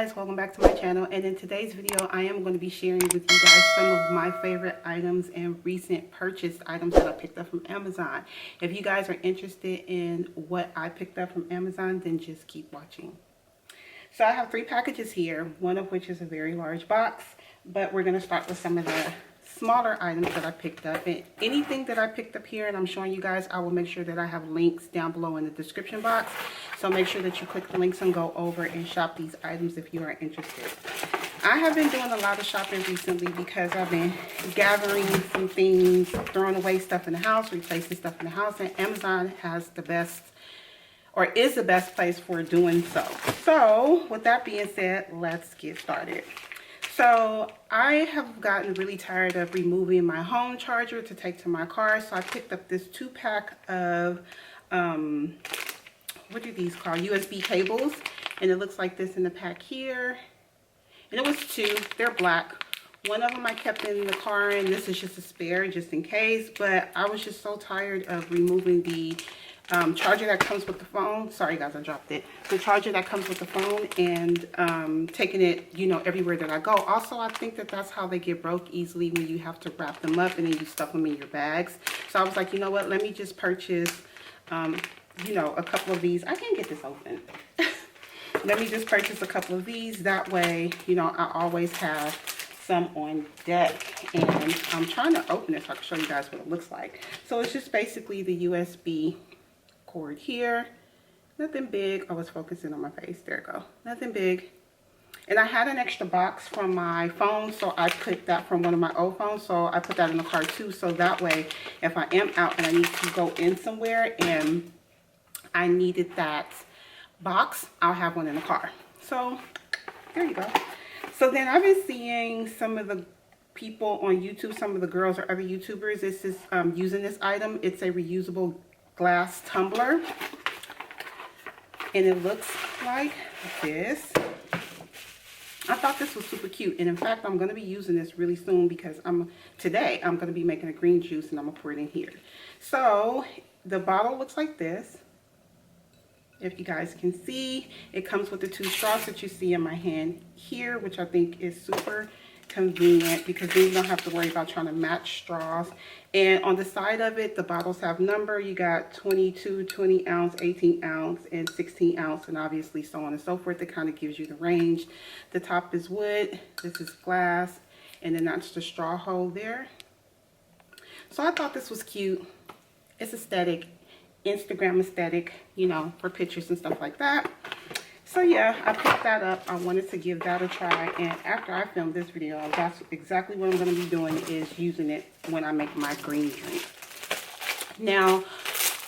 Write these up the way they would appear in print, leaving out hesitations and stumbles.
guys, welcome back to my channel. And in today's video I am going to be sharing with you guys some of my favorite items and recent purchased items that I picked up from Amazon. If you guys are interested in what I picked up from Amazon, then just keep watching. So I have 3 packages here, one of which is a very large box, but we're going to start with some of the smaller items that I picked up. And anything that I picked up here and I'm showing you guys, I will make sure that I have links down below in the description box. So make sure that you click the links and go over and shop these items if you are interested. I have been doing a lot of shopping recently because I've been gathering some things, throwing away stuff in the house, replacing stuff in the house, and Amazon has the best, or is the best place for doing so. So with that being said, let's get started. So I have gotten really tired of removing my home charger to take to my car. So I picked up this 2-pack of, what are these called? USB cables. And it looks like this in the pack here. And it was 2, they're black. One of them I kept in the car and this is just a spare just in case. But I was just so tired of removing the charger that comes with the phone. Sorry guys, I dropped it. The charger that comes with the phone and taking it, you know, everywhere that I go. Also, I think that that's how they get broke easily, when you have to wrap them up and then you stuff them in your bags. So I was like, you know what, let me just purchase, you know, a couple of these. I can't get this open. Let me just purchase a couple of these. That way, you know, I always have some on deck. And I'm trying to open it so I can show you guys what it looks like. So it's just basically the USB cord here. Nothing big. I was focusing on my face. There we go. Nothing big. And I had an extra box from my phone, so I put that from one of my old phones, so I put that in the car too. So that way, if I am out and I need to go in somewhere and I needed that box, I'll have one in the car. So there you go. So then I've been seeing some of the people on YouTube, some of the girls or other YouTubers, this is using this item. It's a reusable glass tumbler and it looks like this. I thought this was super cute, and in fact I'm going to be using this really soon because today I'm going to be making a green juice and I'm going to pour it in here. So the bottle looks like this. If you guys can see, it comes with the 2 straws that you see in my hand here, which I think is super convenient because then you don't have to worry about trying to match straws. And on the side of it, the bottles have number. You got 22, 20 ounce, 18 ounce, and 16 ounce, and obviously so on and so forth. It kind of gives you the range. The top is wood, this is glass, and then that's the straw hole there. So I thought this was cute. It's aesthetic, Instagram aesthetic, you know, for pictures and stuff like that. So yeah, I picked that up. I wanted to give that a try, and after I film this video, that's exactly what I'm going to be doing, is using it when I make my green drink. Now,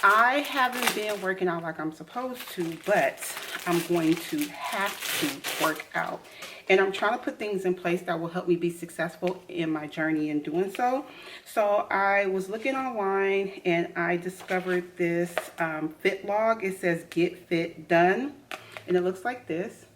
I haven't been working out like I'm supposed to, but I'm going to have to work out. And I'm trying to put things in place that will help me be successful in my journey in doing so. So I was looking online and I discovered this fit log. It says Get Fit Done. And it looks like this.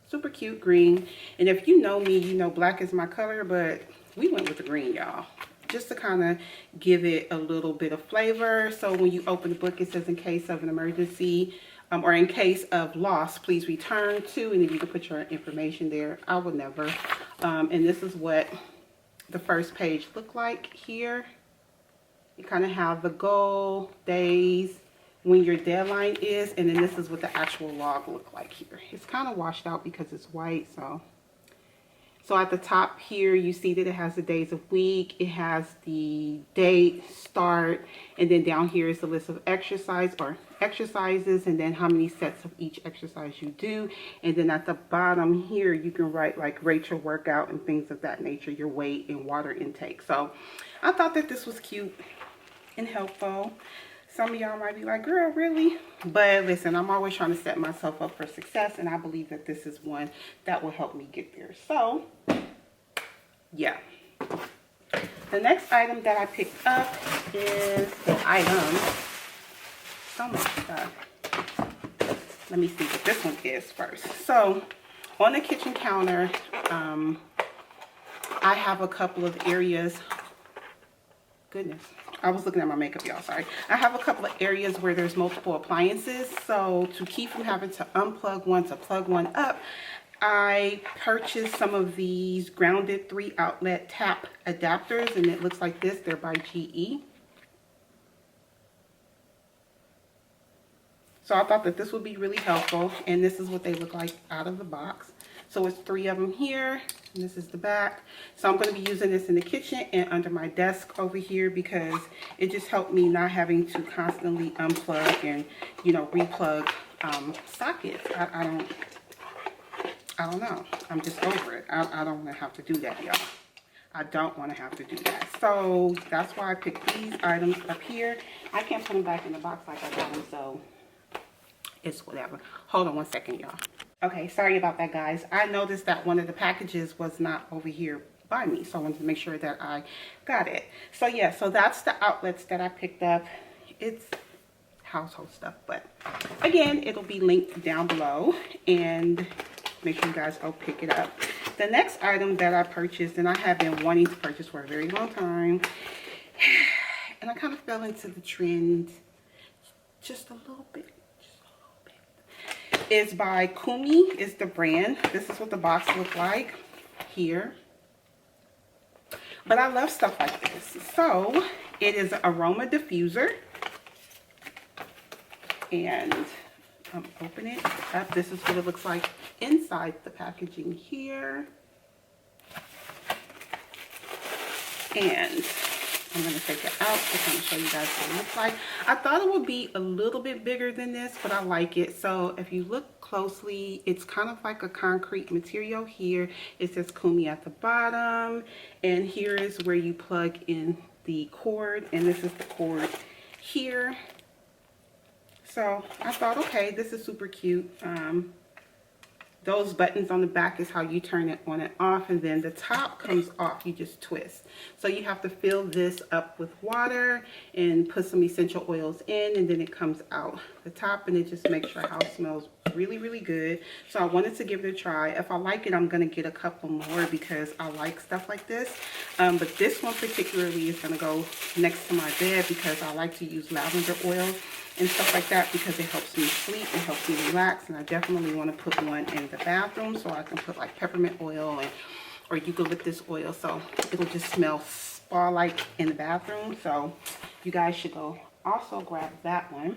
Super cute green. And if you know me, you know black is my color, but we went with the green, y'all. Just to kind of give it a little bit of flavor. So when you open the book, it says in case of an emergency or in case of loss, please return to, and then you can put your information there. I would never. And this is what the first page looked like here. You kind of have the goal, days, when your deadline is, and then this is what the actual log look like here. It's kind of washed out because it's white. So at the top here, you see that it has the days of week, it has the date, start, and then down here is the list of exercises, and then how many sets of each exercise you do. And then at the bottom here, you can write like rate your workout and things of that nature, your weight and water intake. So I thought that this was cute and helpful. Some of y'all might be like, girl, really? But listen, I'm always trying to set myself up for success, and I believe that this is one that will help me get there. So, yeah. The next item that I picked up is the item. So much stuff. Let me see what this one is first. So, on the kitchen counter, I have a couple of areas. Goodness. I was looking at my makeup, y'all, sorry. I have a couple of areas where there's multiple appliances. So to keep from having to unplug one to plug one up, I purchased some of these grounded 3-outlet tap adapters, and it looks like this. They're by GE. So I thought that this would be really helpful, and this is what they look like out of the box. So it's 3 of them here, and this is the back. So I'm going to be using this in the kitchen and under my desk over here, because it just helped me not having to constantly unplug and, you know, replug sockets. I don't know. I'm just over it. I don't want to have to do that, y'all. I don't want to have to do that. So that's why I picked these items up here. I can't put them back in the box like I got them, so it's whatever. Hold on one second, y'all. Okay, sorry about that, guys. I noticed that one of the packages was not over here by me, so I wanted to make sure that I got it. So yeah, so that's the outlets that I picked up. It's household stuff, but again, it'll be linked down below, and make sure you guys go pick it up. The next item that I purchased, and I have been wanting to purchase for a very long time, and I kind of fell into the trend just a little bit. Is by Kumi, is the brand. This is what the box looks like here. But I love stuff like this. So it is an aroma diffuser, and I'm opening it up. This is what it looks like inside the packaging here. And I'm going to take it out to kind of show you guys what it looks like. I thought it would be a little bit bigger than this, but I like it. So if you look closely, it's kind of like a concrete material here. It says Kumi at the bottom, and here is where you plug in the cord, and this is the cord here. So I thought, okay, this is super cute. Those buttons on the back is how you turn it on and off, and then the top comes off. You just twist. So you have to fill this up with water and put some essential oils in, and then it comes out the top, and it just makes your house smells really, really good. So I wanted to give it a try. If I like it, I'm going to get a couple more because I like stuff like this. But this one particularly is going to go next to my bed because I like to use lavender oil and stuff like that because it helps me sleep, it helps me relax, and I definitely want to put one in the bathroom so I can put like peppermint oil and or eucalyptus oil, so it'll just smell spa-like in the bathroom. So you guys should go also grab that one.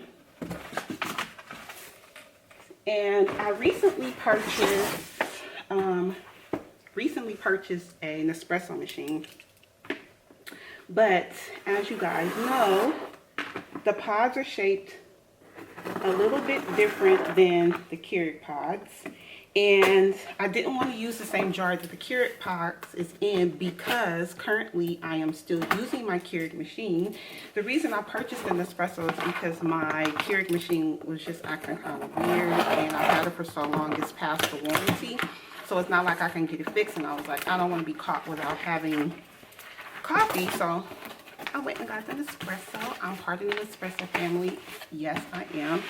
And I recently purchased an espresso machine, but as you guys know, the pods are shaped a little bit different than the Keurig pods, and I didn't want to use the same jar that the Keurig pods is in because currently I am still using my Keurig machine. The reason I purchased an espresso is because my Keurig machine was just acting kind of weird, and I've had it for so long it's past the warranty, so it's not like I can get it fixed, and I was like, I don't want to be caught without having coffee, so I went and got an espresso. I'm part of the espresso family. Yes, I am.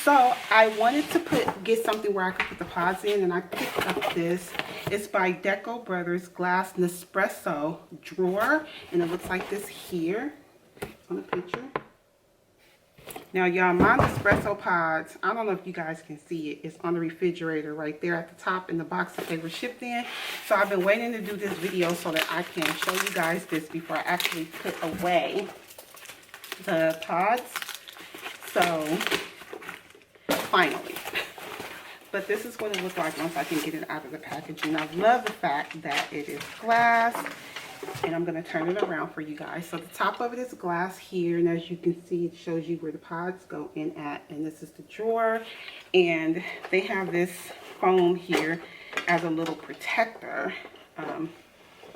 So I wanted to get something where I could put the pods in, and I picked up this. It's by Deco Brothers Glass Nespresso drawer, and it looks like this here on the picture. Now, y'all, my Nespresso pods, I don't know if you guys can see it. It's on the refrigerator right there at the top in the box that they were shipped in. So I've been waiting to do this video so that I can show you guys this before I actually put away the pods. So, finally. But this is what it looks like once I can get it out of the packaging. I love the fact that it is glass. And I'm going to turn it around for you guys. So the top of it is glass here, and as you can see, it shows you where the pods go in at, and this is the drawer, and they have this foam here as a little protector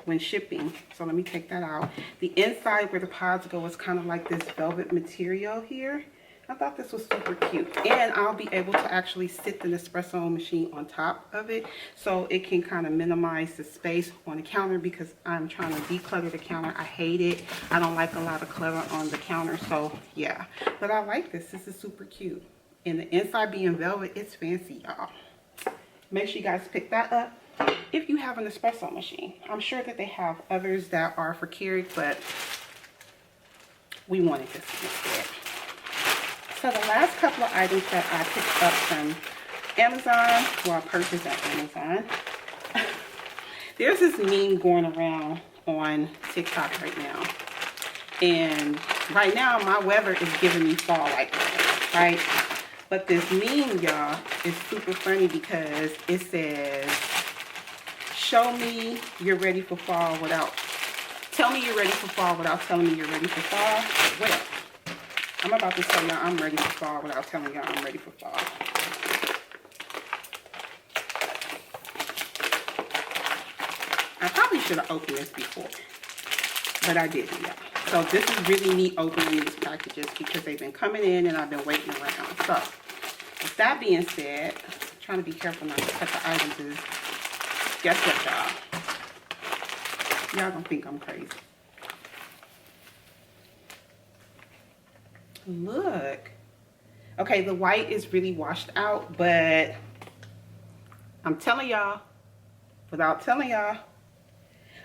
when shipping. So let me take that out. The inside where the pods go is kind of like this velvet material here. I thought this was super cute, and I'll be able to actually sit the Nespresso machine on top of it so it can kind of minimize the space on the counter because I'm trying to declutter the counter. I hate it. I don't like a lot of clutter on the counter, so yeah. But I like this. This is super cute. And the inside being velvet, it's fancy, y'all. Make sure you guys pick that up if you have an espresso machine. I'm sure that they have others that are for Keurig, but we wanted this instead. So the last couple of items that I picked up from Amazon. Well, I purchased at Amazon. There's this meme going around on TikTok right now. And right now, my weather is giving me fall-like weather, right? But this meme, y'all, is super funny because it says, show me you're ready for fall without, tell me you're ready for fall without telling me you're ready for fall. Well, I'm about to tell y'all I'm ready for fall without telling y'all I'm ready for fall. I probably should have opened this before, but I didn't, y'all. So this is really me opening these packages because they've been coming in and I've been waiting around. So with that being said, I'm trying to be careful not to cut the items. Guess what, y'all? Y'all gonna think I'm crazy. Look. Okay, the white is really washed out, but I'm telling y'all, without telling y'all,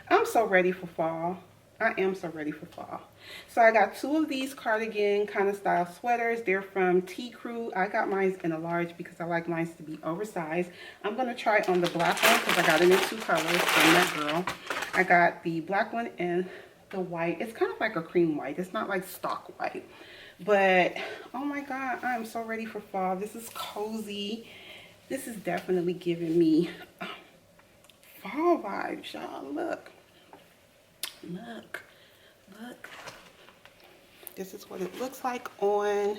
I'm so ready for fall. I am so ready for fall. So I got two of these cardigan kind of style sweaters. They're from T Crew. I got mine in a large because I like mine to be oversized. I'm going to try on the black one because I got it in two colors from that girl. I got the black one and the white. It's kind of like a cream white. It's not like stock white. But, oh my God, I'm so ready for fall. This is cozy. This is definitely giving me fall vibes, y'all. Look. Look. Look. This is what it looks like on.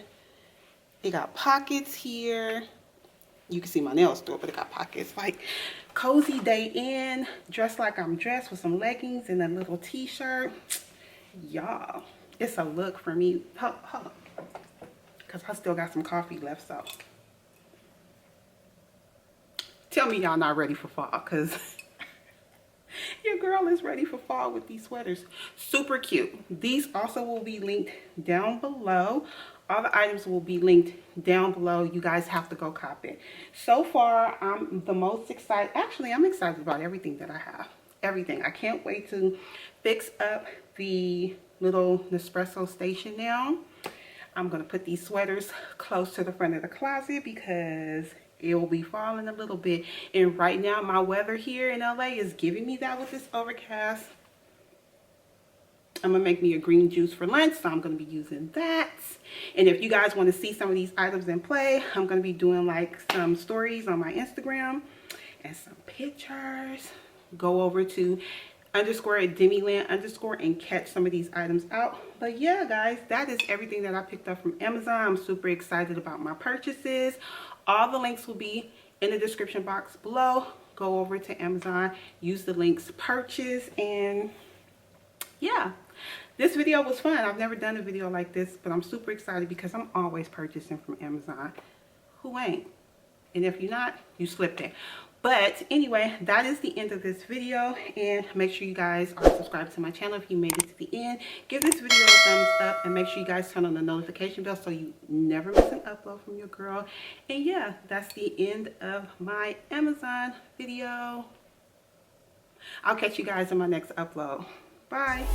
It got pockets here. You can see my nails through it, but it got pockets. Like cozy day in, dressed like I'm dressed with some leggings and a little t-shirt. Y'all, it's a look for me. Hold on. Because I still got some coffee left, so. Tell me y'all not ready for fall, because your girl is ready for fall with these sweaters. Super cute. These also will be linked down below. All the items will be linked down below. You guys have to go cop it. So far, I'm the most excited. Actually, I'm excited about everything that I have. Everything. I can't wait to fix up the little Nespresso station now. I'm going to put these sweaters close to the front of the closet because it will be falling a little bit. And right now, my weather here in LA is giving me that with this overcast. I'm going to make me a green juice for lunch, so I'm going to be using that. And if you guys want to see some of these items in play, I'm going to be doing like some stories on my Instagram and some pictures. Go over to _DEMILYNN_ and catch some of these items out. But yeah, guys, that is everything that I picked up from Amazon. I'm super excited about my purchases. All the links will be in the description box below. Go over to Amazon, use the links, purchase, and yeah, this video was fun. I've never done a video like this, but I'm super excited because I'm always purchasing from Amazon. Who ain't? And if you're not, you slipped it. But anyway, that is the end of this video, and make sure you guys are subscribed to my channel if you made it to the end. Give this video a thumbs up and make sure you guys turn on the notification bell so you never miss an upload from your girl. And yeah, that's the end of my Amazon video. I'll catch you guys in my next upload. Bye.